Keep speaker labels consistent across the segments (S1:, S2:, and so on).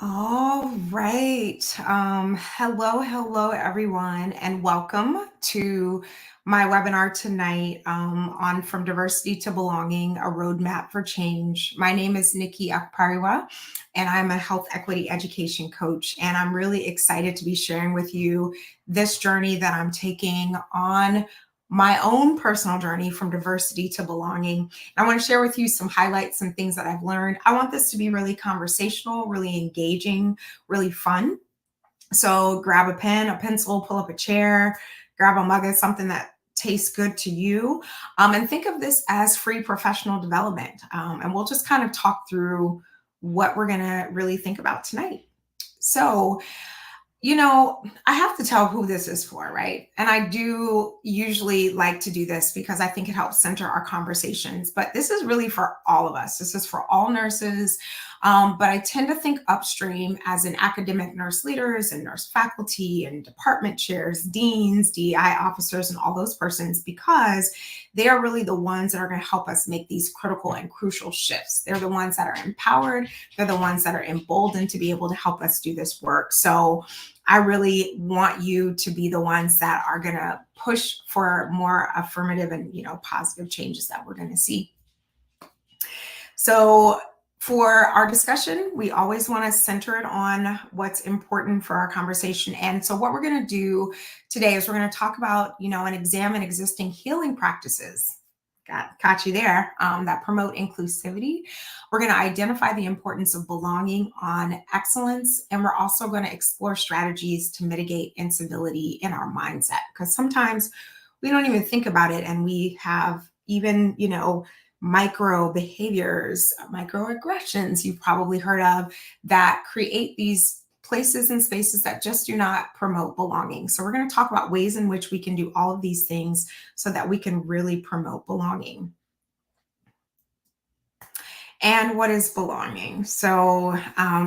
S1: All right. Hello, everyone, and welcome to my webinar tonight on From Diversity to Belonging, a Roadmap for Change. My name is Nikki Akpariwa, and I'm a health equity education coach. And I'm really excited to be sharing with you this journey that I'm taking on my own personal journey from diversity to belonging. I want to share with you some highlights, some things that I've learned. I want this to be really conversational, really engaging, really fun. So grab a pen, a pencil, pull up a chair, grab a mug of something that tastes good to you, and think of this as free professional development. And we'll just kind of talk through what we're going to really think about tonight. So, I have to tell who this is for, right? And I do usually like to do this because I think it helps center our conversations. But this is really for all of us. This is for all nurses. But I tend to think upstream as in academic nurse leaders and nurse faculty and department chairs, deans, DEI officers, and all those persons because they are really the ones that are going to help us make these critical and crucial shifts. They're the ones that are empowered. They're the ones that are emboldened to be able to help us do this work. So I really want you to be the ones that are going to push for more affirmative and, positive changes that we're going to see. So for our discussion, we always want to center it on what's important for our conversation. And so what we're going to do today is we're going to talk about, and examine existing healing practices. Got you there, that promote inclusivity. We're going to identify the importance of belonging on excellence, and we're also going to explore strategies to mitigate incivility in our mindset, because sometimes we don't even think about it, and we have even, micro behaviors, microaggressions you've probably heard of that create these places and spaces that just do not promote belonging. So we're going to talk about ways in which we can do all of these things so that we can really promote belonging. And what is belonging? So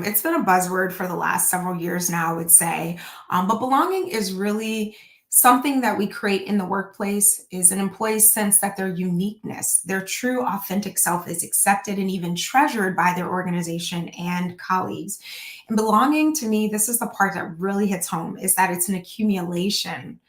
S1: it's been a buzzword for the last several years now, I would say. But belonging is really something that we create in the workplace. Is an employee's sense that their uniqueness, their true authentic self is accepted and even treasured by their organization and colleagues. And belonging, to me, this is the part that really hits home, is that it's an accumulation,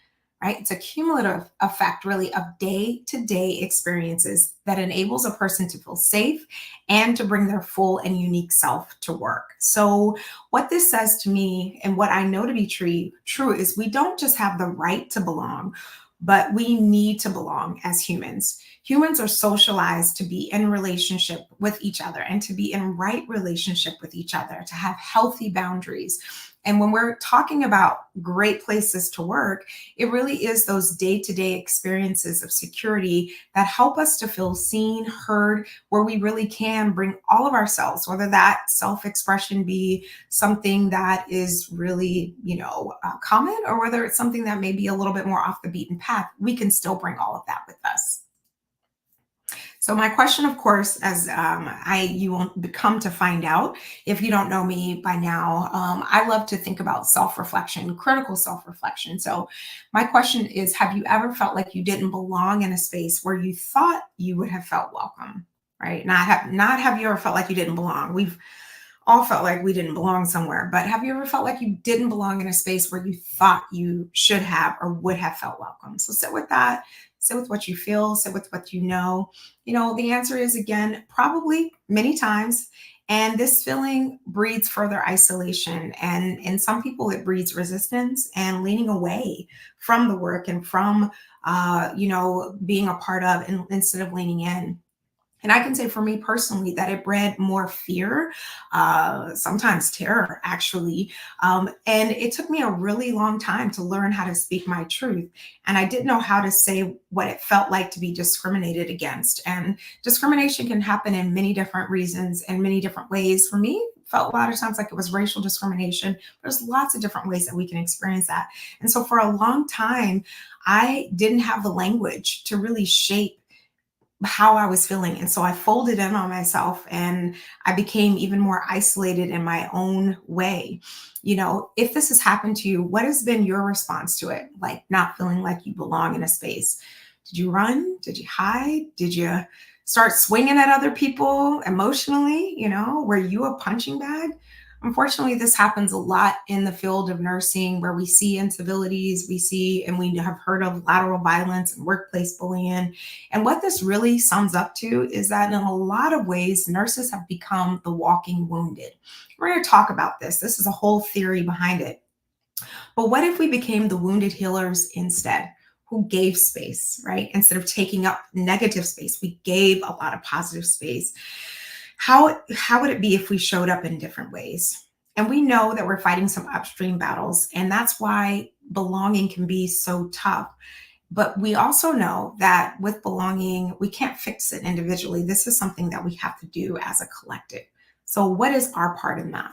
S1: right? It's a cumulative effect, really, of day-to-day experiences that enables a person to feel safe and to bring their full and unique self to work. So what this says to me, and what I know to be true is we don't just have the right to belong, but we need to belong as humans. Humans are socialized to be in relationship with each other and to be in right relationship with each other, to have healthy boundaries. And when we're talking about great places to work, it really is those day-to-day experiences of security that help us to feel seen, heard, where we really can bring all of ourselves, whether that self-expression be something that is really, common, or whether it's something that may be a little bit more off the beaten path, we can still bring all of that with us. So my question, of course, as you will come to find out if you don't know me by now, I love to think about self-reflection, critical self-reflection. So my question is, have you ever felt like you didn't belong in a space where you thought you would have felt welcome, right? Not have you ever felt like you didn't belong. We've all felt like we didn't belong somewhere, but have you ever felt like you didn't belong in a space where you thought you should have or would have felt welcome? So sit with that, sit with what you feel, sit with what you know. The answer is, again, probably many times. And this feeling breeds further isolation. And in some people, it breeds resistance and leaning away from the work and from, being a part of, and instead of leaning in. And I can say for me personally that it bred more fear, sometimes terror, actually. And it took me a really long time to learn how to speak my truth. And I didn't know how to say what it felt like to be discriminated against. And discrimination can happen in many different reasons and many different ways. For me, it felt a lot of times like it was racial discrimination. There's lots of different ways that we can experience that. And so for a long time, I didn't have the language to really shape how I was feeling. And so I folded in on myself and I became even more isolated in my own way. If this has happened to you, what has been your response to it? Like not feeling like you belong in a space? Did you run? Did you hide? Did you start swinging at other people emotionally? Were you a punching bag? Unfortunately, this happens a lot in the field of nursing where we see incivilities, we see and we have heard of lateral violence and workplace bullying. And what this really sums up to is that in a lot of ways, nurses have become the walking wounded. We're going to talk about this. This is a whole theory behind it. But what if we became the wounded healers instead? Who gave space, right? Instead of taking up negative space, we gave a lot of positive space. How would it be if we showed up in different ways? And we know that we're fighting some upstream battles, and that's why belonging can be so tough. But we also know that with belonging, we can't fix it individually. This is something that we have to do as a collective. So, what is our part in that?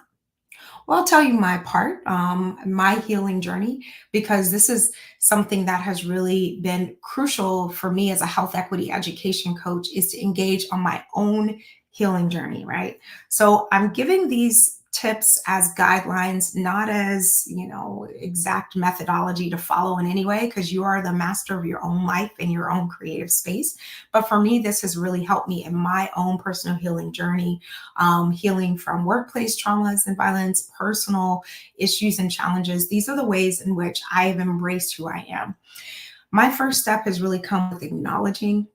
S1: Well, I'll tell you my part, my healing journey, because this is something that has really been crucial for me as a health equity education coach is to engage on my own healing journey, right? So I'm giving these tips as guidelines, not as, exact methodology to follow in any way, because you are the master of your own life and your own creative space. But for me, this has really helped me in my own personal healing journey, healing from workplace traumas and violence, personal issues and challenges. These are the ways in which I have embraced who I am. My first step has really come with acknowledging.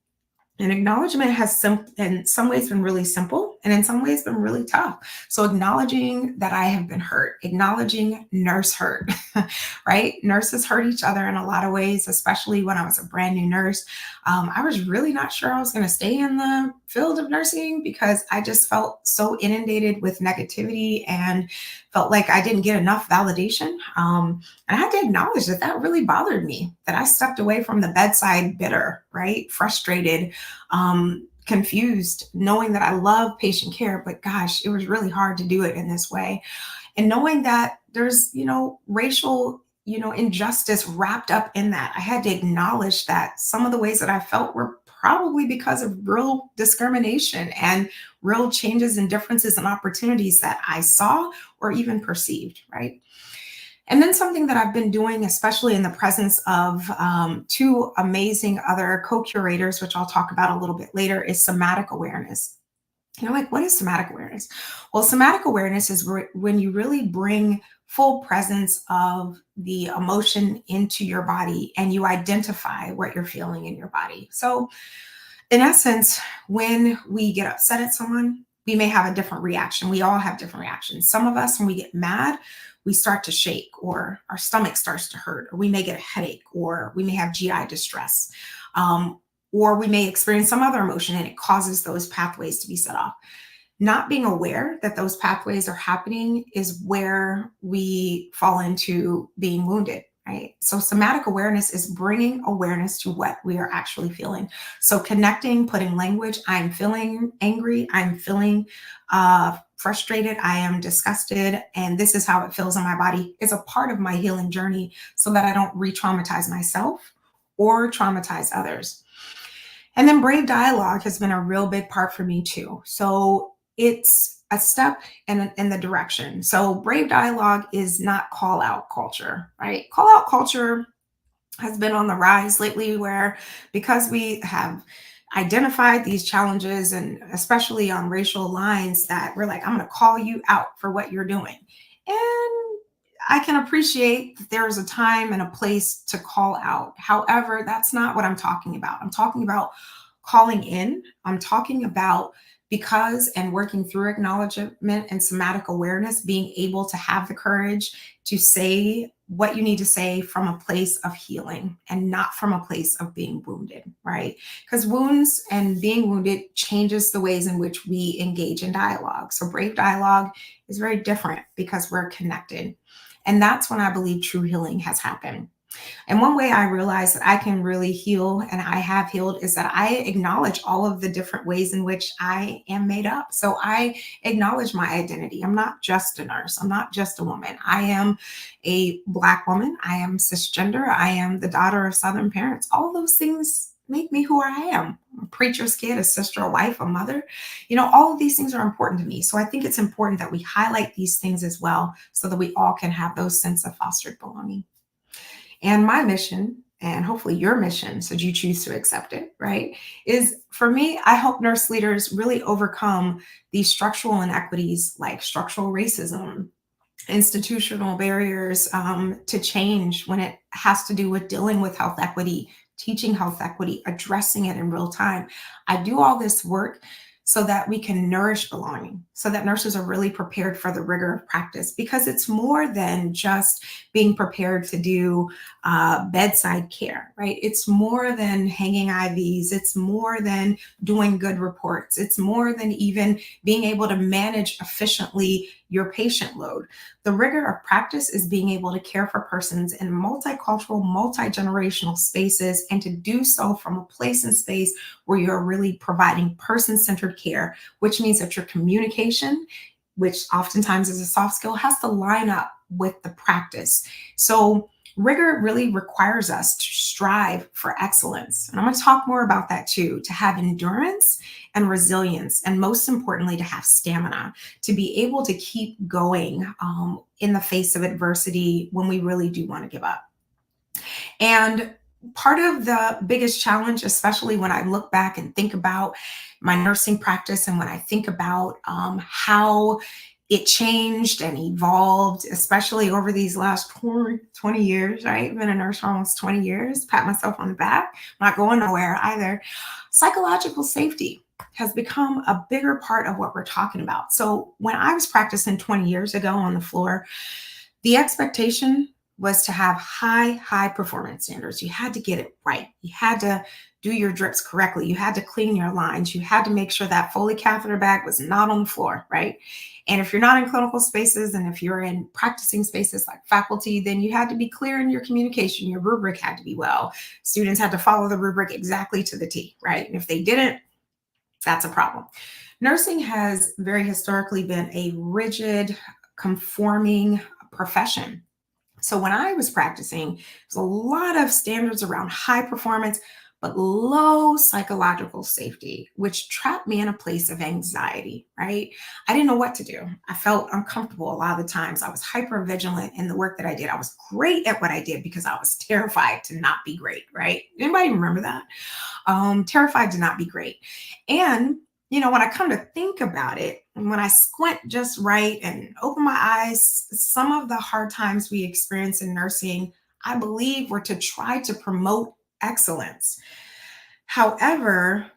S1: And acknowledgement has in some ways been really simple and in some ways been really tough. So acknowledging that I have been hurt, acknowledging nurse hurt, right? Nurses hurt each other in a lot of ways, especially when I was a brand new nurse. I was really not sure I was going to stay in the field of nursing because I just felt so inundated with negativity and felt like I didn't get enough validation. And I had to acknowledge that that really bothered me, that I stepped away from the bedside bitter, right? Frustrated, confused, knowing that I love patient care, but gosh, it was really hard to do it in this way. And knowing that there's, racial, injustice wrapped up in that. I had to acknowledge that some of the ways that I felt were probably because of real discrimination and real changes and differences and opportunities that I saw or even perceived, right? And then something that I've been doing, especially in the presence of two amazing other co-curators, which I'll talk about a little bit later, is somatic awareness. Like, what is somatic awareness? Well, somatic awareness is when you really bring full presence of the emotion into your body and you identify what you're feeling in your body. So, in essence, when we get upset at someone, we may have a different reaction. We all have different reactions. Some of us, when we get mad, we start to shake, or our stomach starts to hurt, or we may get a headache, or we may have GI distress, or we may experience some other emotion and it causes those pathways to be set off. Not being aware that those pathways are happening is where we fall into being wounded, right? So somatic awareness is bringing awareness to what we are actually feeling. So connecting, putting language, I'm feeling angry, I'm feeling frustrated, I am disgusted, and this is how it feels in my body, is a part of my healing journey so that I don't re-traumatize myself or traumatize others. And then brave dialogue has been a real big part for me too. So it's a step in the direction. So brave dialogue is not call out culture, right? Call out culture has been on the rise lately, where because we have identified these challenges and especially on racial lines, that we're like, I'm going to call you out for what you're doing. And I can appreciate that there's a time and a place to call out. However, that's not what I'm talking about. I'm talking about calling in. I'm talking about, because and working through acknowledgement and somatic awareness, being able to have the courage to say what you need to say from a place of healing and not from a place of being wounded, right? Because wounds and being wounded changes the ways in which we engage in dialogue. So brave dialogue is very different because we're connected. And that's when I believe true healing has happened. And one way I realize that I can really heal, and I have healed, is that I acknowledge all of the different ways in which I am made up. So I acknowledge my identity. I'm not just a nurse. I'm not just a woman. I am a Black woman. I am cisgender. I am the daughter of Southern parents. All those things make me who I am. I'm a preacher's kid, a sister, a wife, a mother. All of these things are important to me. So I think it's important that we highlight these things as well so that we all can have those sense of fostered belonging. And my mission and hopefully your mission, should you choose to accept it, right? Is for me, I help nurse leaders really overcome these structural inequities like structural racism, institutional barriers to change when it has to do with dealing with health equity, teaching health equity, addressing it in real time. I do all this work so that we can nourish belonging, so that nurses are really prepared for the rigor of practice, because it's more than just being prepared to do bedside care, right? It's more than hanging IVs. It's more than doing good reports. It's more than even being able to manage efficiently your patient load. The rigor of practice is being able to care for persons in multicultural, multi-generational spaces, and to do so from a place and space where you're really providing person-centered care, which means that your communication, which oftentimes is a soft skill, has to line up with the practice. So rigor really requires us to strive for excellence. And I'm going to talk more about that too, to have endurance and resilience, and most importantly, to have stamina, to be able to keep going in the face of adversity when we really do want to give up. And part of the biggest challenge, especially when I look back and think about my nursing practice, and when I think about how it changed and evolved, especially over these last 20 years, right? I've been a nurse for almost 20 years, pat myself on the back, not going nowhere either. Psychological safety has become a bigger part of what we're talking about. So when I was practicing 20 years ago on the floor, the expectation was to have high performance standards. You had to get it right. You had to do your drips correctly. You had to clean your lines. You had to make sure that Foley catheter bag was not on the floor, right? And if you're not in clinical spaces, and if you're in practicing spaces like faculty, then you had to be clear in your communication. Your rubric had to be well. Students had to follow the rubric exactly to the T, right? And if they didn't, that's a problem. Nursing has very historically been a rigid, conforming profession. So when I was practicing, there's a lot of standards around high performance, but low psychological safety, which trapped me in a place of anxiety, right? I didn't know what to do. I felt uncomfortable a lot of the times. I was hyper vigilant in the work that I did. I was great at what I did because I was terrified to not be great, right? Anybody remember that? Terrified to not be great. And when I come to think about it, and when I squint just right and open my eyes, some of the hard times we experience in nursing, I believe, were to try to promote excellence. However,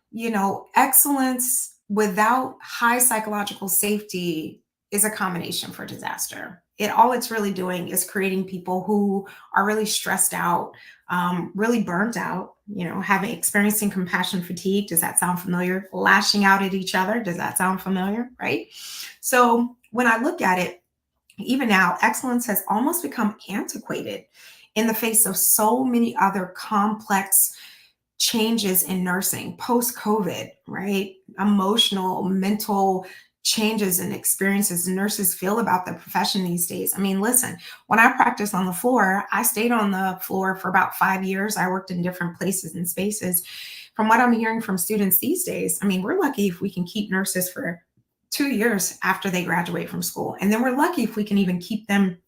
S1: excellence without high psychological safety is a combination for disaster. All it's really doing is creating people who are really stressed out, really burnt out, having experiencing compassion fatigue. Does that sound familiar? Lashing out at each other. Does that sound familiar? Right. So when I look at it, even now, excellence has almost become antiquated in the face of so many other complex changes in nursing post COVID, right? Emotional, mental changes and experiences nurses feel about the profession these days. I mean, listen, when I practiced on the floor, I stayed on the floor for about 5 years. I worked in different places and spaces. From what I'm hearing from students these days, I mean, we're lucky if we can keep nurses for 2 years after they graduate from school. And then we're lucky if we can even keep them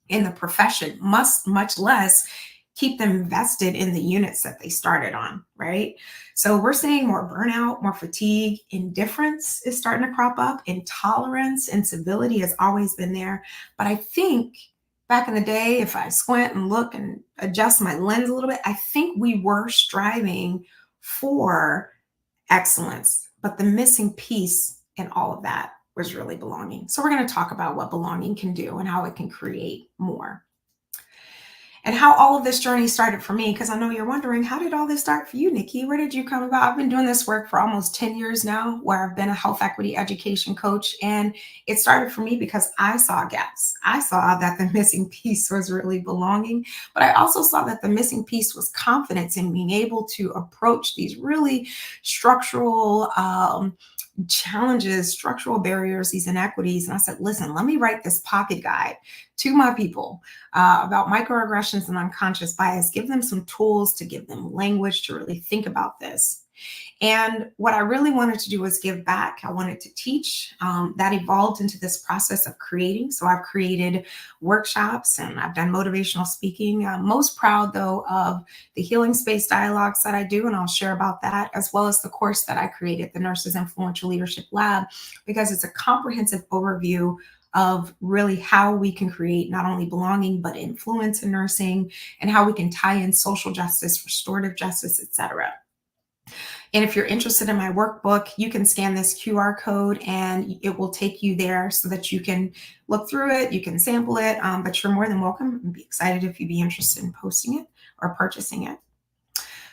S1: in the profession, much less keep them invested in the units that they started on, right? So we're seeing more burnout, more fatigue, indifference is starting to crop up, intolerance, incivility has always been there. But I think back in the day, if I squint and look and adjust my lens a little bit, I think we were striving for excellence, but the missing piece in all of that was really belonging. So we're going to talk about what belonging can do and how it can create more. And how all of this journey started for me, because I know you're wondering, how did all this start for you, Nikki? Where did you come about? I've been doing this work for almost 10 years now, where I've been a health equity education coach. And it started for me because I saw gaps. I saw that the missing piece was really belonging, but I also saw that the missing piece was confidence in being able to approach these really structural challenges, structural barriers, these inequities. And I said, listen, let me write this pocket guide to my people about microaggressions and unconscious bias, give them some tools to give them language to really think about this. And what I really wanted to do was give back. I wanted to teach. That evolved into this process of creating. So I've created workshops and I've done motivational speaking. I'm most proud, though, of the healing space dialogues that I do, and I'll share about that, as well as the course that I created, the Nurses Influential Leadership Lab, because it's a comprehensive overview of really how we can create not only belonging but influence in nursing, and how we can tie in social justice, restorative justice, etc. And if you're interested in my workbook, you can scan this QR code and it will take you there so that you can look through it, you can sample it, but you're more than welcome. I'd be excited if you'd be interested in posting it or purchasing it.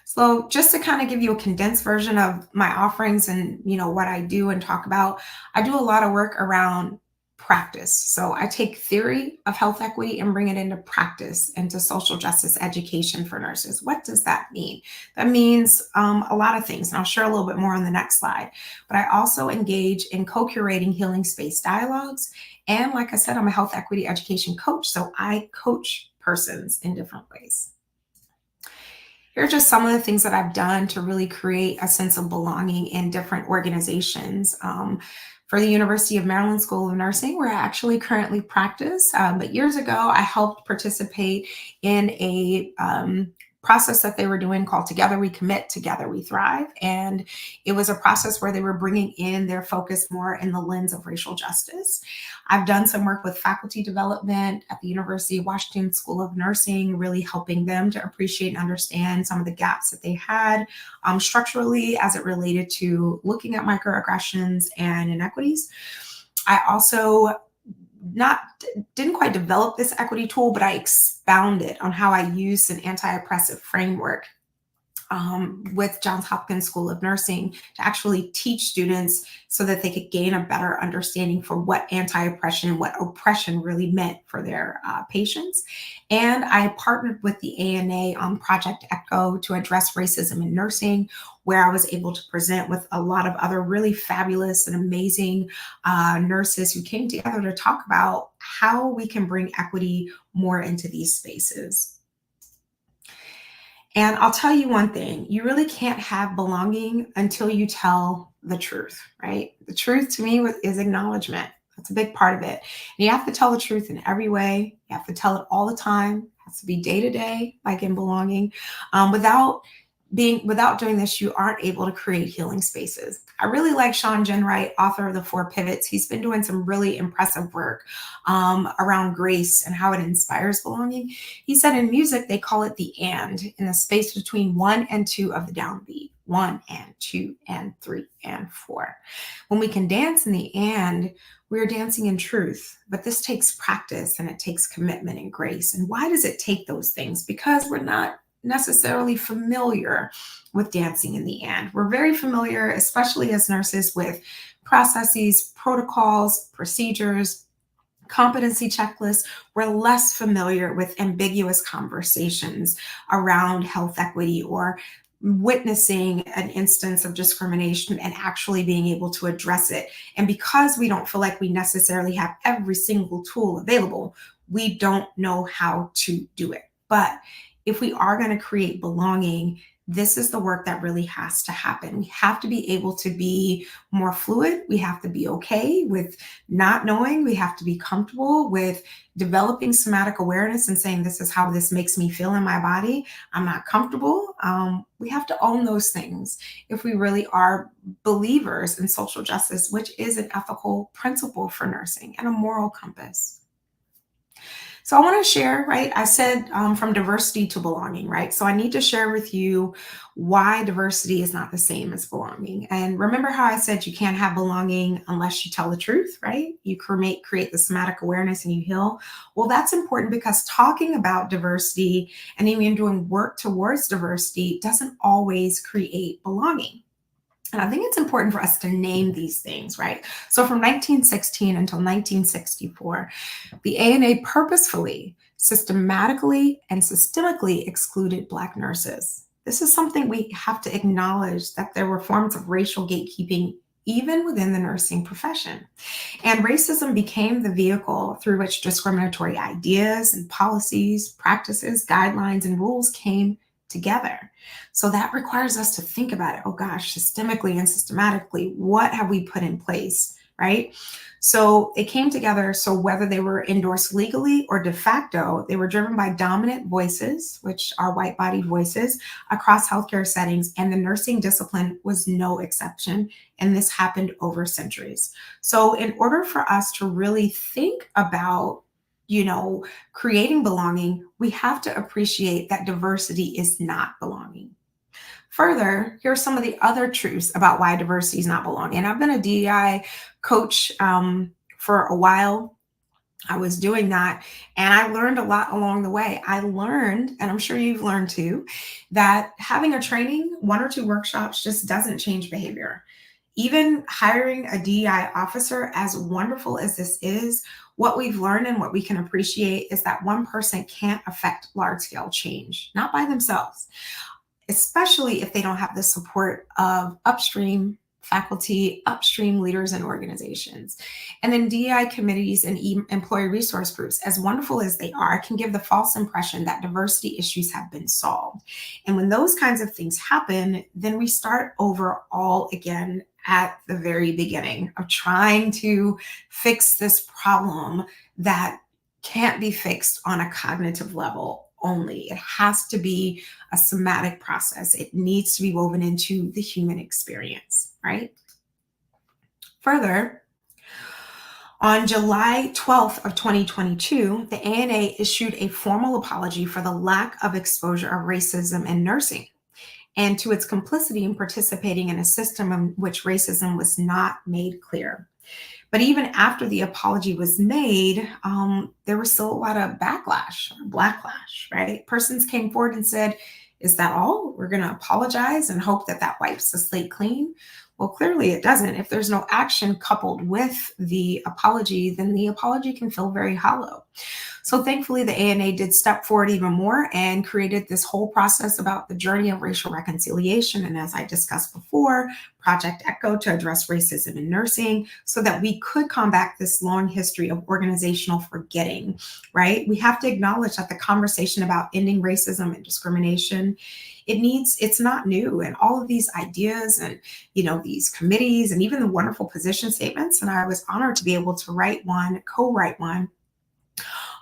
S1: So just to kind of give you a condensed version of my offerings and what I do and talk about, I do a lot of work around practice. So I take theory of health equity and bring it into practice, into social justice education for nurses. What does that mean? That means a lot of things, and I'll share a little bit more on the next slide. But I also engage in co-curating healing space dialogues. And like I said, I'm a health equity education coach, so I coach persons in different ways. Here are just some of the things that I've done to really create a sense of belonging in different organizations. For the University of Maryland School of Nursing, where I actually currently practice. But years ago, I helped participate in a process that they were doing called Together We Commit, Together We Thrive. And it was a process where they were bringing in their focus more in the lens of racial justice. I've done some work with faculty development at the University of Washington School of Nursing, really helping them to appreciate and understand some of the gaps that they had structurally as it related to looking at microaggressions and inequities. I also didn't quite develop this equity tool, but I expounded on how I use an anti-oppressive framework with Johns Hopkins School of Nursing to actually teach students so that they could gain a better understanding for what anti-oppression and what oppression really meant for their patients. And I partnered with the ANA on Project ECHO to address racism in nursing, where I was able to present with a lot of other really fabulous and amazing nurses who came together to talk about how we can bring equity more into these spaces. And I'll tell you one thing, you really can't have belonging until you tell the truth, right? The truth to me is acknowledgement. That's a big part of it. And you have to tell the truth in every way. You have to tell it all the time. It has to be day to day, like in belonging. Without doing this, you aren't able to create healing spaces. I really like Sean Jenwright, author of The Four Pivots. He's been doing some really impressive work around grace and how it inspires belonging. He said in music, they call it the and, in the space between 1 and 2 of the downbeat. 1 and 2 and 3 and 4. When we can dance in the and, we're dancing in truth, but this takes practice and it takes commitment and grace. And why does it take those things? Because we're not necessarily familiar with dancing in the and. We're very familiar, especially as nurses, with processes, protocols, procedures, competency checklists. We're less familiar with ambiguous conversations around health equity or witnessing an instance of discrimination and actually being able to address it. And because we don't feel like we necessarily have every single tool available, we don't know how to do it. But if we are going to create belonging, this is the work that really has to happen. We have to be able to be more fluid. We have to be okay with not knowing. We have to be comfortable with developing somatic awareness and saying, this is how this makes me feel in my body. I'm not comfortable. We have to own those things if we really are believers in social justice, which is an ethical principle for nursing and a moral compass. So I want to share, right? I said from diversity to belonging, right? So I need to share with you why diversity is not the same as belonging. And remember how I said you can't have belonging unless you tell the truth, right? You create the somatic awareness and you heal. Well, that's important because talking about diversity and even doing work towards diversity doesn't always create belonging. And I think it's important for us to name these things, right? So from 1916 until 1964, the ANA purposefully, systematically, and systemically excluded Black nurses. This is something we have to acknowledge, that there were forms of racial gatekeeping even within the nursing profession. And racism became the vehicle through which discriminatory ideas and policies, practices, guidelines, and rules came together. So that requires us to think about it. Oh gosh, systemically and systematically, what have we put in place, right? So it came together. So whether they were endorsed legally or de facto, they were driven by dominant voices, which are white bodied voices across healthcare settings. And the nursing discipline was no exception. And this happened over centuries. So in order for us to really think about, creating belonging, we have to appreciate that diversity is not belonging. Further, here are some of the other truths about why diversity is not belonging. And I've been a DEI coach for a while. I was doing that and I learned a lot along the way. I learned, and I'm sure you've learned too, that having a training, one or two workshops just doesn't change behavior. Even hiring a DEI officer, as wonderful as this is, what we've learned and what we can appreciate is that one person can't affect large scale change, not by themselves, especially if they don't have the support of upstream faculty, upstream leaders and organizations. And then DEI committees and employee resource groups, as wonderful as they are, can give the false impression that diversity issues have been solved. And when those kinds of things happen, then we start over all again at the very beginning of trying to fix this problem that can't be fixed on a cognitive level only. It has to be a somatic process. It needs to be woven into the human experience, right? Further, on July 12th of 2022, the ANA issued a formal apology for the lack of exposure of racism in nursing and to its complicity in participating in a system in which racism was not made clear. But even after the apology was made, there was still a lot of backlash or backlash, right? Persons came forward and said, is that all? We're going to apologize and hope that that wipes the slate clean? Well, clearly it doesn't. If there's no action coupled with the apology, then the apology can feel very hollow. So thankfully, the ANA did step forward even more and created this whole process about the journey of racial reconciliation. And as I discussed before, Project ECHO to address racism in nursing so that we could combat this long history of organizational forgetting, right? We have to acknowledge that the conversation about ending racism and discrimination, it's not new. And all of these ideas and, these committees and even the wonderful position statements, and I was honored to be able to co-write one,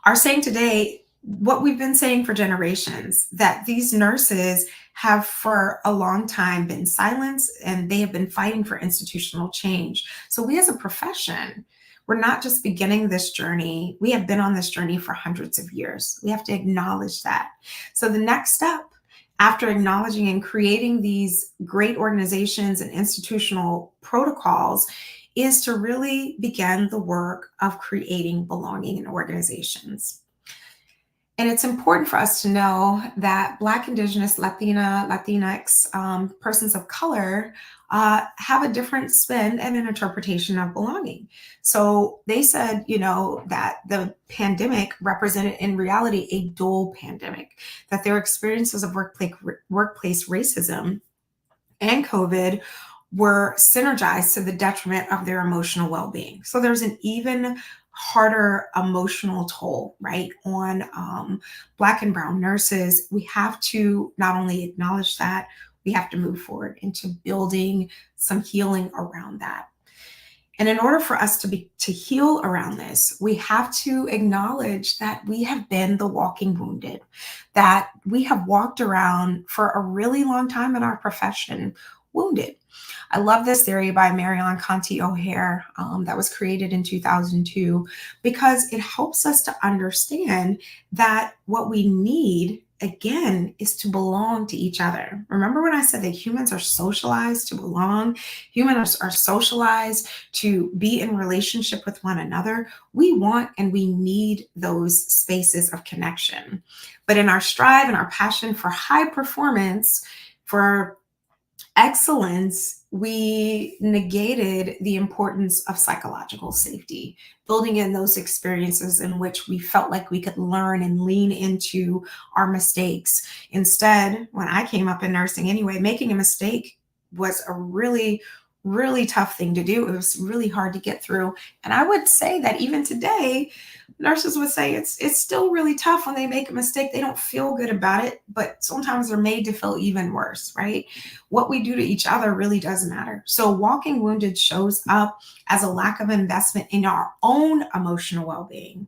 S1: are saying today what we've been saying for generations, that these nurses have for a long time been silenced and they have been fighting for institutional change. So we as a profession, we're not just beginning this journey. We have been on this journey for hundreds of years. We have to acknowledge that. So the next step after acknowledging and creating these great organizations and institutional protocols is to really begin the work of creating belonging in organizations. And it's important for us to know that Black, Indigenous, Latinx, persons of color have a different spin and an interpretation of belonging. So they said, that the pandemic represented in reality a dual pandemic, that their experiences of workplace racism and COVID were synergized to the detriment of their emotional well-being. So there's an even harder emotional toll, right, on Black and Brown nurses. We have to not only acknowledge that, we have to move forward into building some healing around that. And in order for us to heal around this, we have to acknowledge that we have been the walking wounded, that we have walked around for a really long time in our profession wounded. I love this theory by Marion Conti O'Hare that was created in 2002 because it helps us to understand that what we need, again, is to belong to each other. Remember when I said that humans are socialized to belong? Humans are socialized to be in relationship with one another. We want and we need those spaces of connection. But in our strive and our passion for high performance, for excellence, we negated the importance of psychological safety, building in those experiences in which we felt like we could learn and lean into our mistakes. Instead, when I came up in nursing anyway, making a mistake was a really really tough thing to do. It was really hard to get through. And I would say that even today, nurses would say it's still really tough when they make a mistake. They don't feel good about it, but sometimes they're made to feel even worse, right? What we do to each other really does matter. So walking wounded shows up as a lack of investment in our own emotional well-being,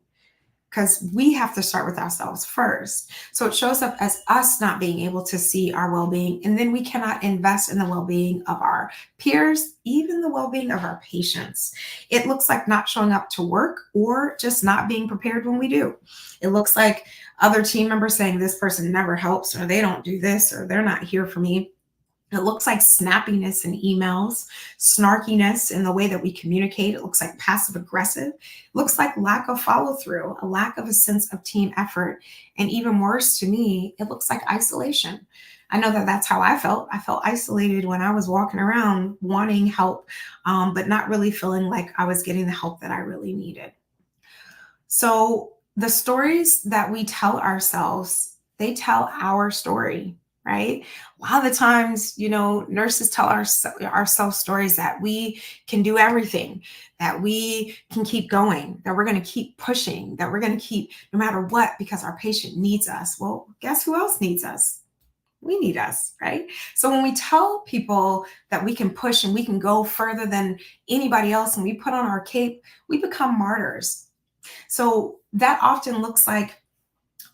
S1: because we have to start with ourselves first. So it shows up as us not being able to see our well being, and then we cannot invest in the well being of our peers, even the well being of our patients. It looks like not showing up to work or just not being prepared when we do. It looks like other team members saying this person never helps, or they don't do this, or they're not here for me. It looks like snappiness in emails, snarkiness in the way that we communicate. It looks like passive aggressive. It looks like lack of follow through, a lack of a sense of team effort. And even worse to me, it looks like isolation. I know that that's how I felt. I felt isolated when I was walking around wanting help, but not really feeling like I was getting the help that I really needed. So the stories that we tell ourselves, they tell our story, right? A lot of the times, nurses tell ourselves stories that we can do everything, that we can keep going, that we're going to keep pushing, that we're going to keep no matter what because our patient needs us. Well, guess who else needs us? We need us, right? So when we tell people that we can push and we can go further than anybody else and we put on our cape, we become martyrs. So that often looks like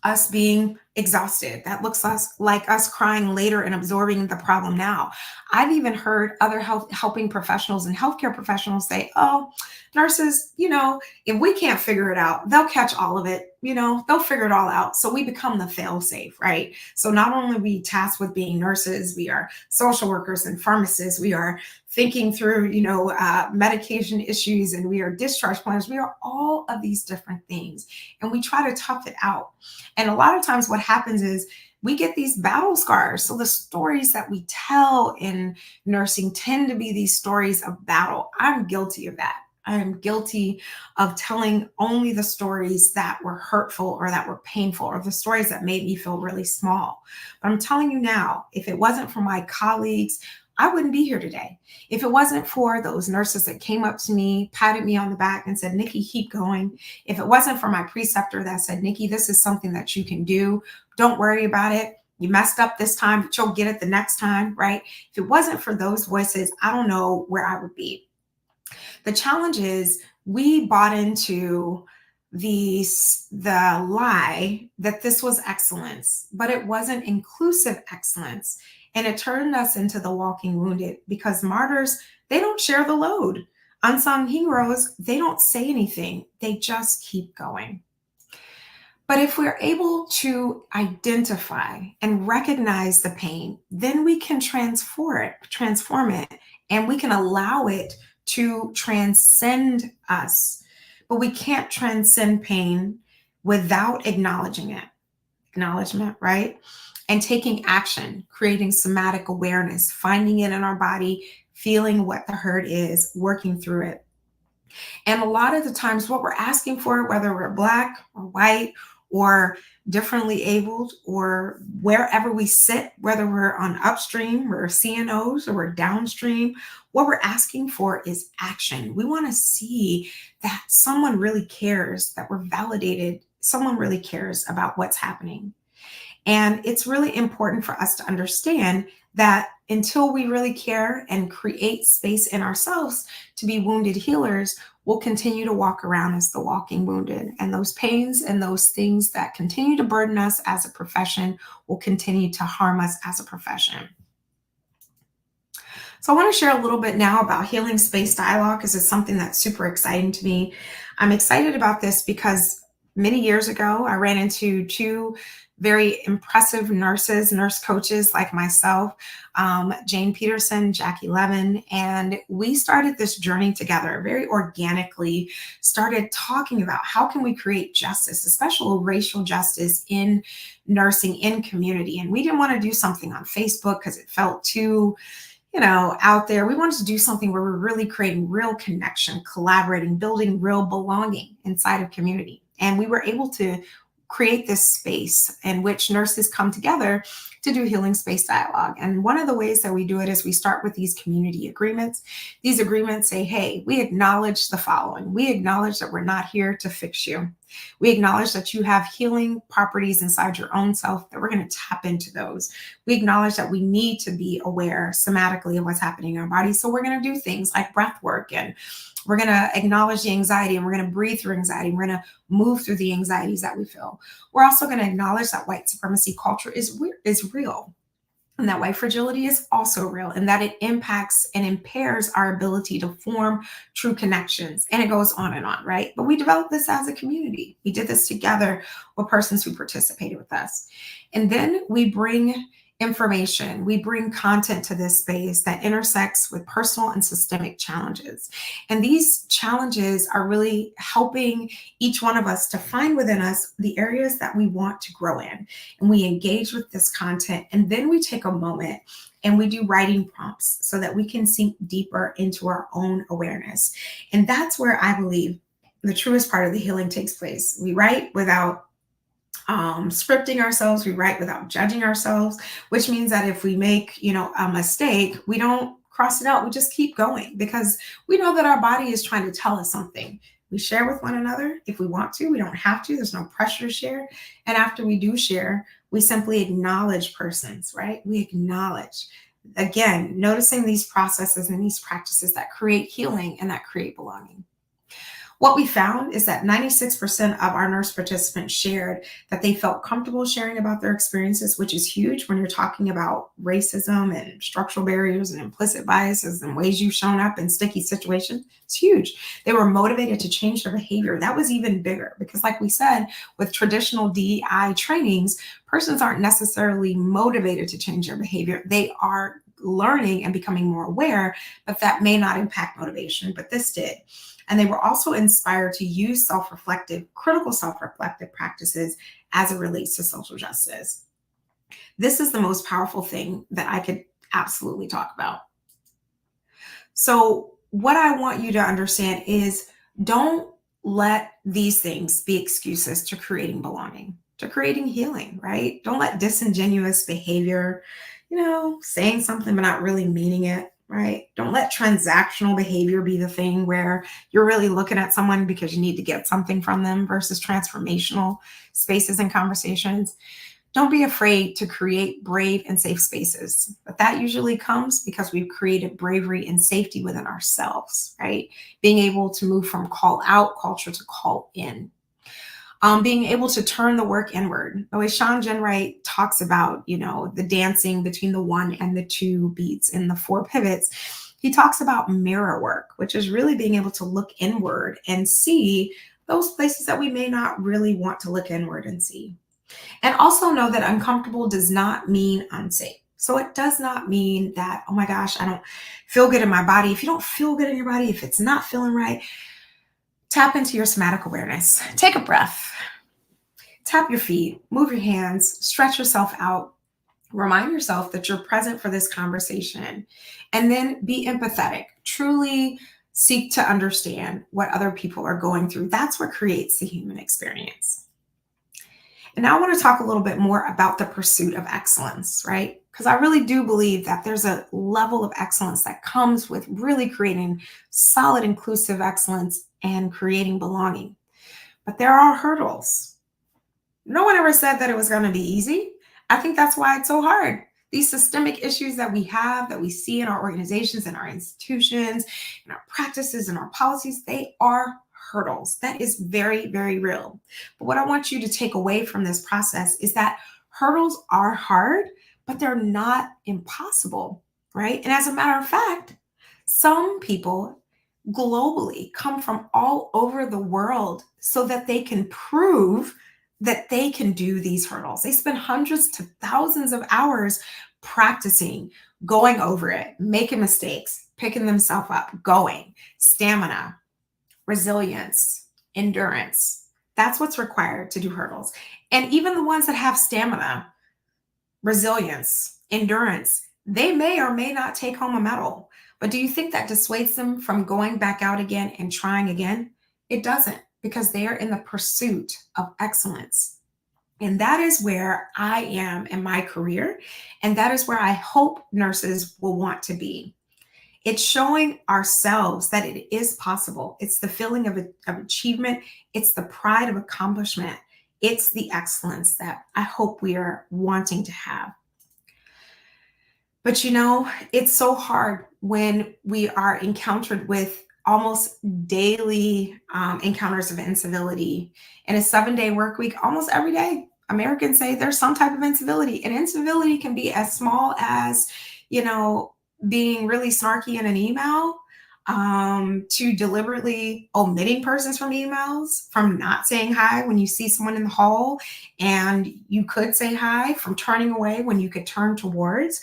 S1: us being exhausted. That looks like us crying later and absorbing the problem now. I've even heard other helping professionals and healthcare professionals say, oh, nurses, if we can't figure it out, they'll catch all of it. They'll figure it all out. So we become the fail safe, right? So not only are we tasked with being nurses, we are social workers and pharmacists. We are thinking through, medication issues, and we are discharge planners. We are all of these different things, and we try to tough it out. And a lot of times what happens is we get these battle scars. So the stories that we tell in nursing tend to be these stories of battle. I'm guilty of that. I am guilty of telling only the stories that were hurtful or that were painful or the stories that made me feel really small. But I'm telling you now, if it wasn't for my colleagues, I wouldn't be here today. If it wasn't for those nurses that came up to me, patted me on the back and said, Nikki, keep going. If it wasn't for my preceptor that said, Nikki, this is something that you can do. Don't worry about it. You messed up this time, but you'll get it the next time, right? If it wasn't for those voices, I don't know where I would be. The challenge is we bought into the lie that this was excellence, but it wasn't inclusive excellence. And it turned us into the walking wounded because martyrs, they don't share the load. Unsung heroes, they don't say anything. They just keep going. But if we're able to identify and recognize the pain, then we can transform it, and we can allow it to transcend us. But we can't transcend pain without acknowledging it. Acknowledgement, right? And taking action, creating somatic awareness, finding it in our body, feeling what the hurt is, working through it. And a lot of the times, what we're asking for, whether we're Black or white or differently abled or wherever we sit, whether we're on upstream or CNOs or we're downstream, what we're asking for is action. We want to see that someone really cares, that we're validated, someone really cares about what's happening. And it's really important for us to understand that until we really care and create space in ourselves to be wounded healers, we'll continue to walk around as the walking wounded. And those pains and those things that continue to burden us as a profession will continue to harm us as a profession. So I want to share a little bit now about healing space dialogue because it's something that's super exciting to me. I'm excited about this because many years ago, I ran into two very impressive nurse coaches like myself, Jane Peterson, Jackie Levin, and we started this journey together very organically, started talking about how can we create justice, especially racial justice in nursing, in community. And we didn't want to do something on Facebook because it felt too out there. We wanted to do something where we're really creating real connection, collaborating, building real belonging inside of community. And we were able to create this space in which nurses come together to do healing space dialogue. And one of the ways that we do it is we start with these community agreements. These agreements say, hey, we acknowledge the following. We acknowledge that we're not here to fix you. We acknowledge that you have healing properties inside your own self, that we're going to tap into those. We acknowledge that we need to be aware somatically of what's happening in our body. So we're going to do things like breath work, and we're going to acknowledge the anxiety, and we're going to breathe through anxiety. We're going to move through the anxieties that we feel. We're also going to acknowledge that white supremacy culture is real, and that white fragility is also real, and that it impacts and impairs our ability to form true connections. And it goes on and on, right? But we developed this as a community. We did this together with persons who participated with us. And then we bring information, we bring content to this space that intersects with personal and systemic challenges. And these challenges are really helping each one of us to find within us the areas that we want to grow in. And we engage with this content, and then we take a moment and we do writing prompts so that we can sink deeper into our own awareness. And that's where I believe the truest part of the healing takes place. We write without scripting ourselves. We write without judging ourselves, which means that if we make, a mistake, we don't cross it out. We just keep going, because we know that our body is trying to tell us something. We share with one another if we want to. We don't have to. There's no pressure to share. And after we do share, we simply acknowledge persons, right? We acknowledge. Again, noticing these processes and these practices that create healing and that create belonging. What we found is that 96% of our nurse participants shared that they felt comfortable sharing about their experiences, which is huge when you're talking about racism and structural barriers and implicit biases and ways you've shown up in sticky situations. It's huge. They were motivated to change their behavior. That was even bigger because, like we said, with traditional DEI trainings, persons aren't necessarily motivated to change their behavior. They are learning and becoming more aware, but that may not impact motivation, but this did. And they were also inspired to use critical self-reflective practices as it relates to social justice. This is the most powerful thing that I could absolutely talk about. So what I want you to understand is, don't let these things be excuses to creating belonging, to creating healing, right? Don't let disingenuous behavior, saying something but not really meaning it, right? Don't let transactional behavior be the thing where you're really looking at someone because you need to get something from them versus transformational spaces and conversations. Don't be afraid to create brave and safe spaces. But that usually comes because we've created bravery and safety within ourselves, right? Being able to move from call out culture to call in. Being able to turn the work inward. The way Sean Jenwright talks about, the dancing between the 1 and the 2 beats in the 4 pivots, he talks about mirror work, which is really being able to look inward and see those places that we may not really want to look inward and see. And also know that uncomfortable does not mean unsafe. So it does not mean that, oh my gosh, I don't feel good in my body. If you don't feel good in your body, if it's not feeling right, tap into your somatic awareness. Take a breath. Tap your feet, move your hands, stretch yourself out. Remind yourself that you're present for this conversation, and then be empathetic. Truly seek to understand what other people are going through. That's what creates the human experience. And now I want to talk a little bit more about the pursuit of excellence, right? Because I really do believe that there's a level of excellence that comes with really creating solid, inclusive excellence and creating belonging. But there are hurdles. No one ever said that it was going to be easy. I think that's why it's so hard. These systemic issues that we have, that we see in our organizations, in our institutions, in our practices, and our policies, they are hurdles. That is very, very real. But what I want you to take away from this process is that hurdles are hard, but they're not impossible, right? And as a matter of fact, some people globally come from all over the world so that they can prove that they can do these hurdles. They spend hundreds to thousands of hours practicing, going over it, making mistakes, picking themselves up, going, stamina, resilience, endurance. That's what's required to do hurdles. And even the ones that have stamina, resilience, endurance, they may or may not take home a medal. But do you think that dissuades them from going back out again and trying again? It doesn't, because they are in the pursuit of excellence. And that is where I am in my career. And that is where I hope nurses will want to be. It's showing ourselves that it is possible. It's the feeling of achievement, it's the pride of accomplishment, it's the excellence that I hope we are wanting to have. But it's so hard when we are encountered with almost daily encounters of incivility. In a 7-day work week, almost every day, Americans say there's some type of incivility. And incivility can be as small as, you know, being really snarky in an email, to deliberately omitting persons from emails, from not saying hi when you see someone in the hall and you could say hi, from turning away when you could turn towards,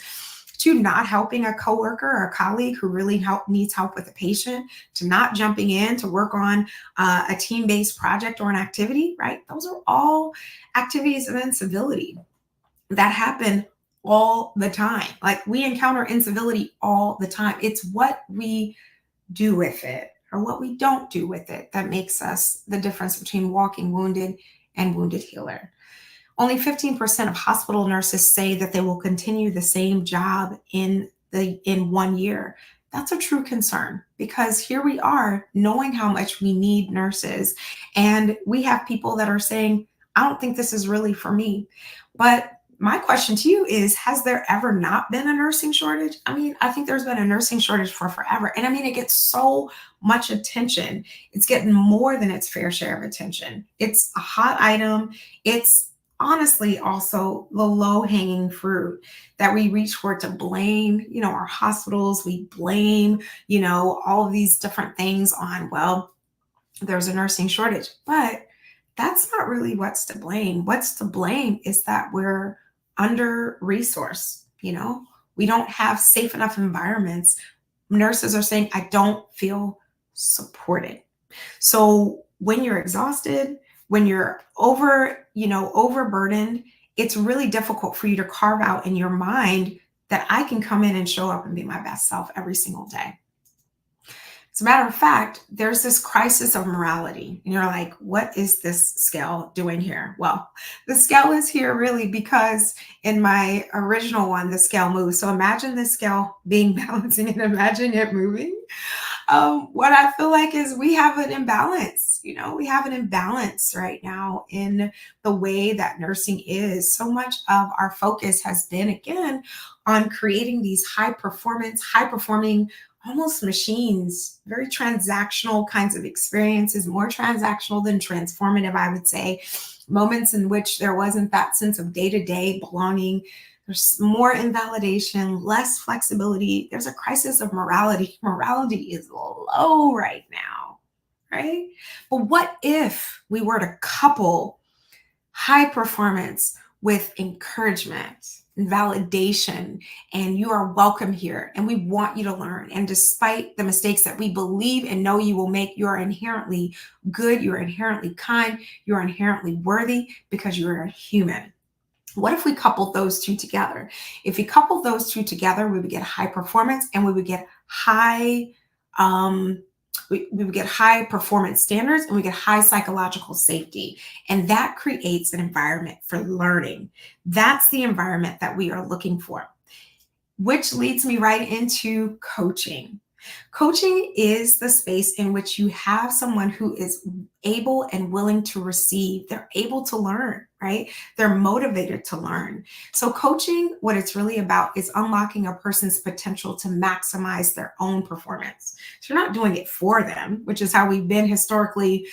S1: to not helping a coworker or a colleague who really needs help with a patient, to not jumping in to work on a team-based project or an activity, right? Those are all activities of incivility that happen all the time. Like, we encounter incivility all the time. It's what we do with it or what we don't do with it that makes us the difference between walking wounded and wounded healer. Only 15% of hospital nurses say that they will continue the same job in 1 year. That's a true concern, because here we are knowing how much we need nurses, and we have people that are saying, I don't think this is really for me. But my question to you is, has there ever not been a nursing shortage? I mean, I think there's been a nursing shortage for forever. And I mean, it gets so much attention. It's getting more than its fair share of attention. It's a hot item. It's honestly also the low hanging fruit that we reach for, to blame, our hospitals. We blame, all of these different things on, well, there's a nursing shortage. But that's not really what's to blame. What's to blame is that we're under resourced. We don't have safe enough environments. Nurses are saying, I don't feel supported. So when you're exhausted, when you're overburdened, it's really difficult for you to carve out in your mind that I can come in and show up and be my best self every single day. As a matter of fact, there's this crisis of morality. And you're like, what is this scale doing here? Well, the scale is here really because in my original one, the scale moves. So imagine the scale being balancing and imagine it moving. What I feel like is we have an imbalance. We have an imbalance right now in the way that nursing is. So much of our focus has been, again, on creating these high performing, almost machines, very transactional kinds of experiences, more transactional than transformative, I would say. Moments in which there wasn't that sense of day-to-day belonging. There's more invalidation, less flexibility. There's a crisis of morality. Morality is low right now, right? But what if we were to couple high performance with encouragement and validation, and you are welcome here, and we want you to learn. And despite the mistakes that we believe and know you will make, you are inherently good, you're inherently kind, you're inherently worthy because you're a human. What if we coupled those two together? If we coupled those two together, we would get high performance, and we would get we would get high performance standards, and we get high psychological safety. And that creates an environment for learning. That's the environment that we are looking for, which leads me right into coaching. Coaching is the space in which you have someone who is able and willing to receive. They're able to learn, right? They're motivated to learn. So coaching, what it's really about is unlocking a person's potential to maximize their own performance. So you're not doing it for them, which is how we've been historically,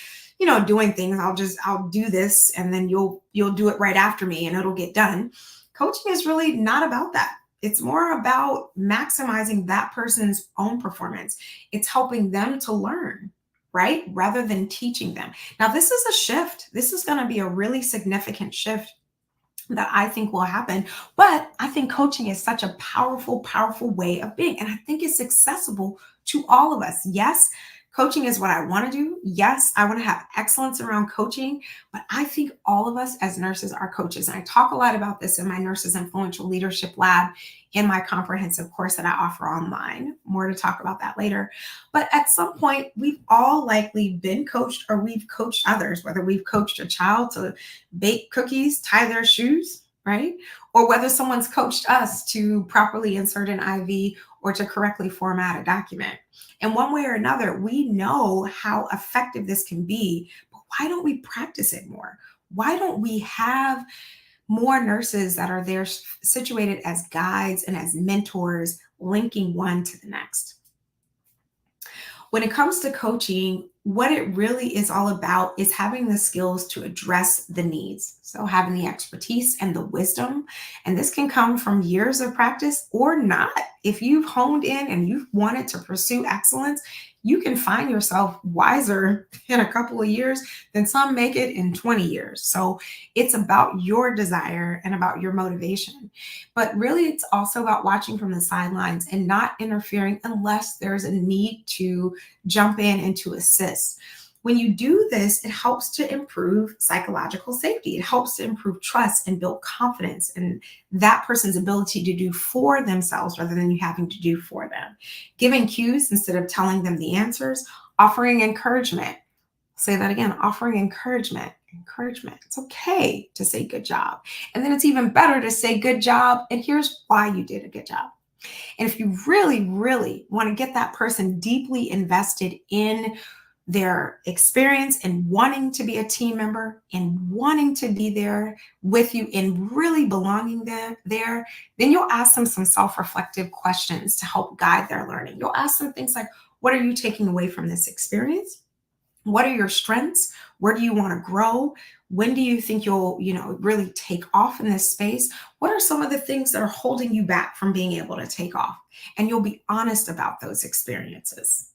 S1: doing things. I'll do this, and then you'll do it right after me and it'll get done. Coaching is really not about that. It's more about maximizing that person's own performance. It's helping them to learn, right? Rather than teaching them. Now, this is a shift. This is going to be a really significant shift that I think will happen. But I think coaching is such a powerful, powerful way of being. And I think it's accessible to all of us. Yes, Coaching is what I want to do. Yes, I want to have excellence around coaching, but I think all of us as nurses are coaches. And I talk a lot about this in my Nurses Influential Leadership Lab in my comprehensive course that I offer online. More to talk about that later. But at some point, we've all likely been coached or we've coached others, whether we've coached a child to bake cookies, tie their shoes, right? Or whether someone's coached us to properly insert an IV or to correctly format a document. In one way or another, we know how effective this can be, but why don't we practice it more? Why don't we have more nurses that are there situated as guides and as mentors, linking one to the next? When it comes to coaching, what it really is all about is having the skills to address the needs. So, having the expertise and the wisdom. And this can come from years of practice or not. If you've honed in and you've wanted to pursue excellence, you can find yourself wiser in a couple of years than some make it in 20 years. So, it's about your desire and about your motivation. But really, it's also about watching from the sidelines and not interfering unless there's a need to jump in and to assist. When you do this, it helps to improve psychological safety. It helps to improve trust and build confidence in that person's ability to do for themselves rather than you having to do for them. Giving cues instead of telling them the answers, offering encouragement. Say that again, offering encouragement. Encouragement. It's okay to say good job. And then it's even better to say good job. And here's why you did a good job. And if you really, really want to get that person deeply invested in their experience and wanting to be a team member and wanting to be there with you and really belonging there, then you'll ask them some self-reflective questions to help guide their learning. You'll ask them things like, what are you taking away from this experience? What are your strengths? Where do you want to grow? When do you think you'll, really take off in this space? What are some of the things that are holding you back from being able to take off? And you'll be honest about those experiences.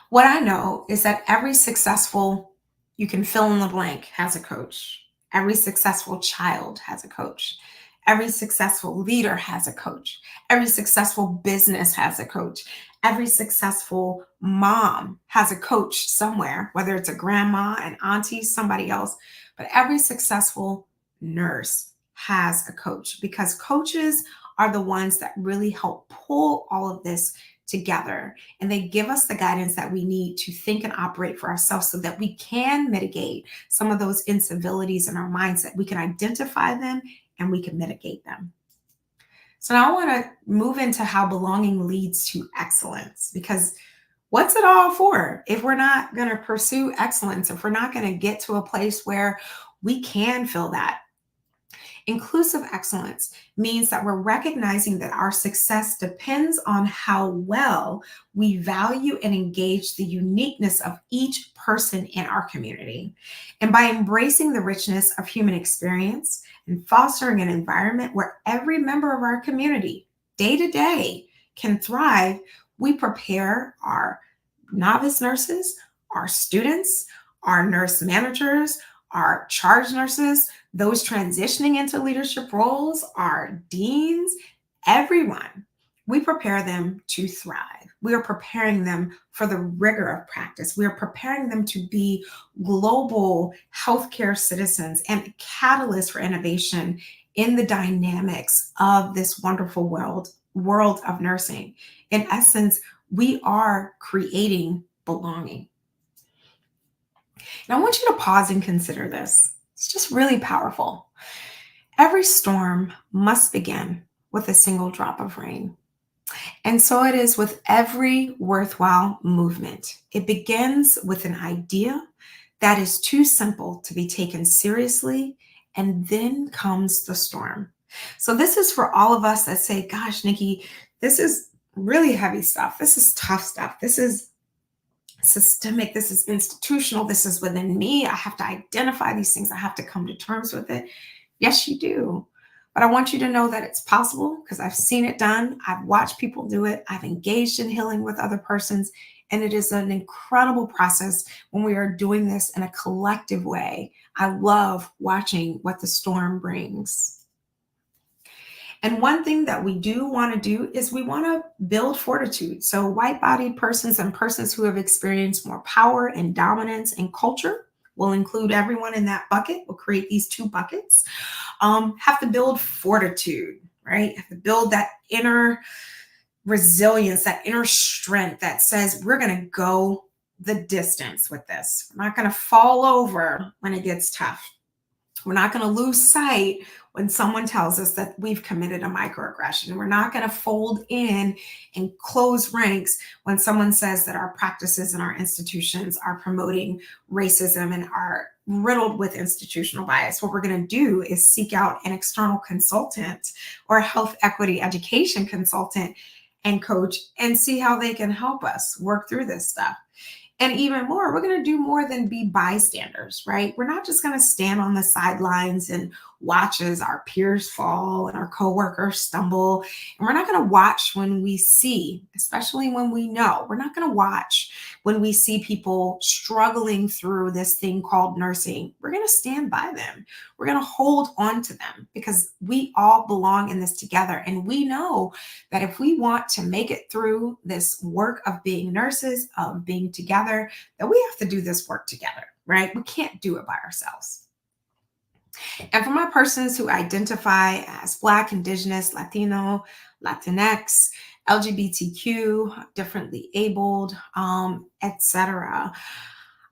S1: What I know is that every successful, you can fill in the blank, has a coach. Every successful child has a coach. Every successful leader has a coach. Every successful business has a coach. Every successful mom has a coach somewhere, whether it's a grandma, an auntie, somebody else. But every successful nurse has a coach because coaches are the ones that really help pull all of this together. And they give us the guidance that we need to think and operate for ourselves so that we can mitigate some of those incivilities in our mindset. We can identify them and we can mitigate them. So now I want to move into how belonging leads to excellence, because what's it all for if we're not going to pursue excellence, if we're not going to get to a place where we can feel that? Inclusive excellence means that we're recognizing that our success depends on how well we value and engage the uniqueness of each person in our community. And by embracing the richness of human experience and fostering an environment where every member of our community, day to day, can thrive, we prepare our novice nurses, our students, our nurse managers, our charge nurses, those transitioning into leadership roles, our deans, everyone. We prepare them to thrive. We are preparing them for the rigor of practice. We are preparing them to be global healthcare citizens and catalysts for innovation in the dynamics of this wonderful world of nursing. In essence, we are creating belonging. And I want you to pause and consider this. It's just really powerful. Every storm must begin with a single drop of rain. And so it is with every worthwhile movement. It begins with an idea that is too simple to be taken seriously, and then comes the storm. So this is for all of us that say, gosh, Nikki, this is really heavy stuff. This is tough stuff. This is systemic, this is institutional, this is within me. I have to identify these things. I have to come to terms with it. Yes, you do. But I want you to know that it's possible because I've seen it done. I've watched people do it. I've engaged in healing with other persons. And it is an incredible process when we are doing this in a collective way. I love watching what the storm brings. And one thing that we do want to do is we want to build fortitude. So, white bodied persons and persons who have experienced more power and dominance in culture, we'll include everyone in that bucket. We'll create these two buckets. Have to build fortitude, right? Have to build that inner resilience, that inner strength that says we're going to go the distance with this. We're not going to fall over when it gets tough. We're not going to lose sight when someone tells us that we've committed a microaggression. We're not going to fold in and close ranks when someone says that our practices and our institutions are promoting racism and are riddled with institutional bias. What we're going to do is seek out an external consultant or a health equity education consultant and coach and see how they can help us work through this stuff. And even more, we're going to do more than be bystanders, right? We're not just going to stand on the sidelines and watch as our peers fall and our coworkers stumble. And we're not going to watch when we see, especially when we know, we're not going to watch when we see people struggling through this thing called nursing. We're going to stand by them. We're going to hold on to them because we all belong in this together. And we know that if we want to make it through this work of being nurses, of being together, that we have to do this work together, right? We can't do it by ourselves. And for my persons who identify as Black, Indigenous, Latino, Latinx, LGBTQ, differently abled, etc.,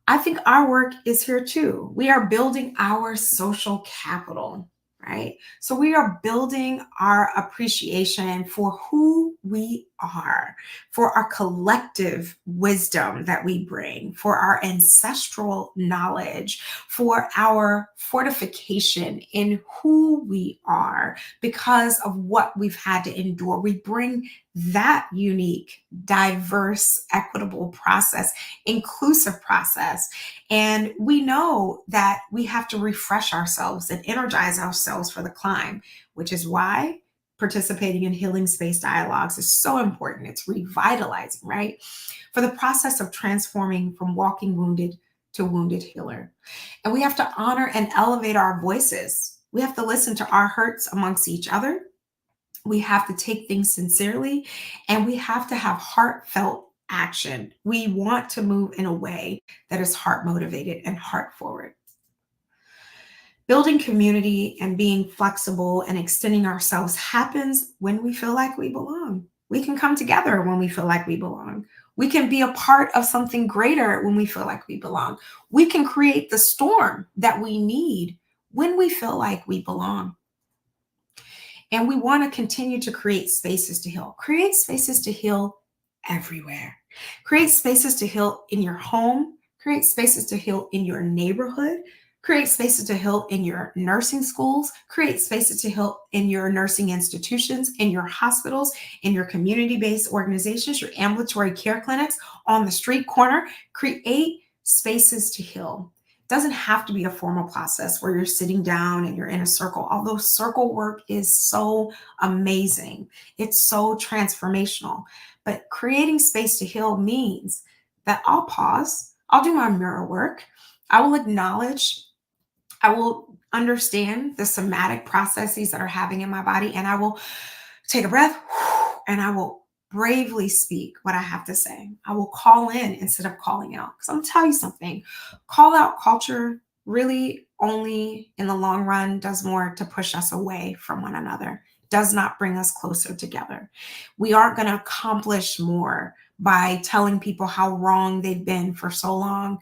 S1: I think our work is here too. We are building our social capital, right? So we are building our appreciation for who we are, for our collective wisdom that we bring, for our ancestral knowledge, for our fortification in who we are because of what we've had to endure. We bring that unique, diverse, equitable process, inclusive process. And we know that we have to refresh ourselves and energize ourselves for the climb, which is why participating in healing space dialogues is so important. It's revitalizing, right? For the process of transforming from walking wounded to wounded healer. And we have to honor and elevate our voices. We have to listen to our hurts amongst each other. We have to take things sincerely and we have to have heartfelt action. We want to move in a way that is heart motivated and heart forward. Building community and being flexible and extending ourselves happens when we feel like we belong. We can come together when we feel like we belong. We can be a part of something greater when we feel like we belong. We can create the storm that we need when we feel like we belong. And we want to continue to create spaces to heal. Create spaces to heal everywhere. Create spaces to heal in your home. Create spaces to heal in your neighborhood. Create spaces to heal in your nursing schools. Create spaces to heal in your nursing institutions, in your hospitals, in your community-based organizations, your ambulatory care clinics, on the street corner. Create spaces to heal. Doesn't have to be a formal process where you're sitting down and you're in a circle, although circle work is so amazing. It's so transformational. But creating space to heal means that I'll pause, I'll do my mirror work, I will acknowledge, I will understand the somatic processes that are happening in my body, and I will take a breath and I will bravely speak what I have to say. I will call in instead of calling out. Because I'm going to tell you something, call out culture really only in the long run does more to push us away from one another, does not bring us closer together. We aren't going to accomplish more by telling people how wrong they've been for so long.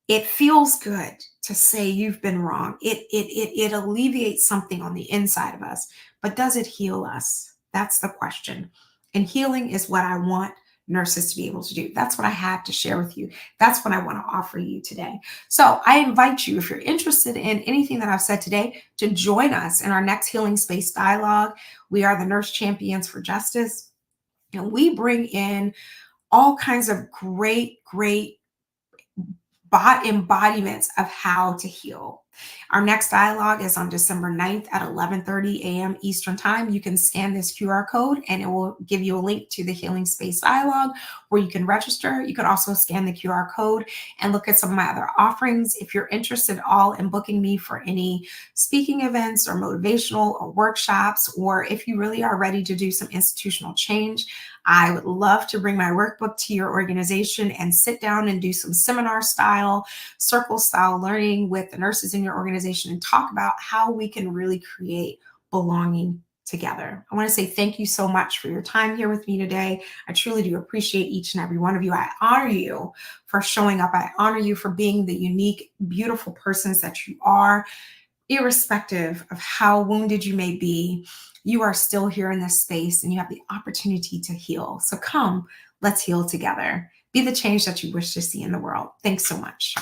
S1: It feels good to say you've been wrong. It alleviates something on the inside of us, but does it heal us? That's the question. And healing is what I want nurses to be able to do. That's what I have to share with you. That's what I want to offer you today. So I invite you, if you're interested in anything that I've said today, to join us in our next Healing Space Dialogue. We are the Nurse Champions for Justice, and we bring in all kinds of great embodiments of how to heal. Our next dialogue is on December 9th at 11:30 a.m. Eastern Time. You can scan this QR code and it will give you a link to the Healing Space Dialogue where you can register. You can also scan the QR code and look at some of my other offerings. If you're interested at all in booking me for any speaking events or motivational or workshops, or if you really are ready to do some institutional change, I would love to bring my workbook to your organization and sit down and do some seminar style, circle style learning with the nurses in your organization and talk about how we can really create belonging together. I want to say thank you so much for your time here with me today. I truly do appreciate each and every one of you. I honor you for showing up. I honor you for being the unique, beautiful persons that you are. Irrespective of how wounded you may be, you are still here in this space and you have the opportunity to heal. So come, let's heal together. Be the change that you wish to see in the world. Thanks so much.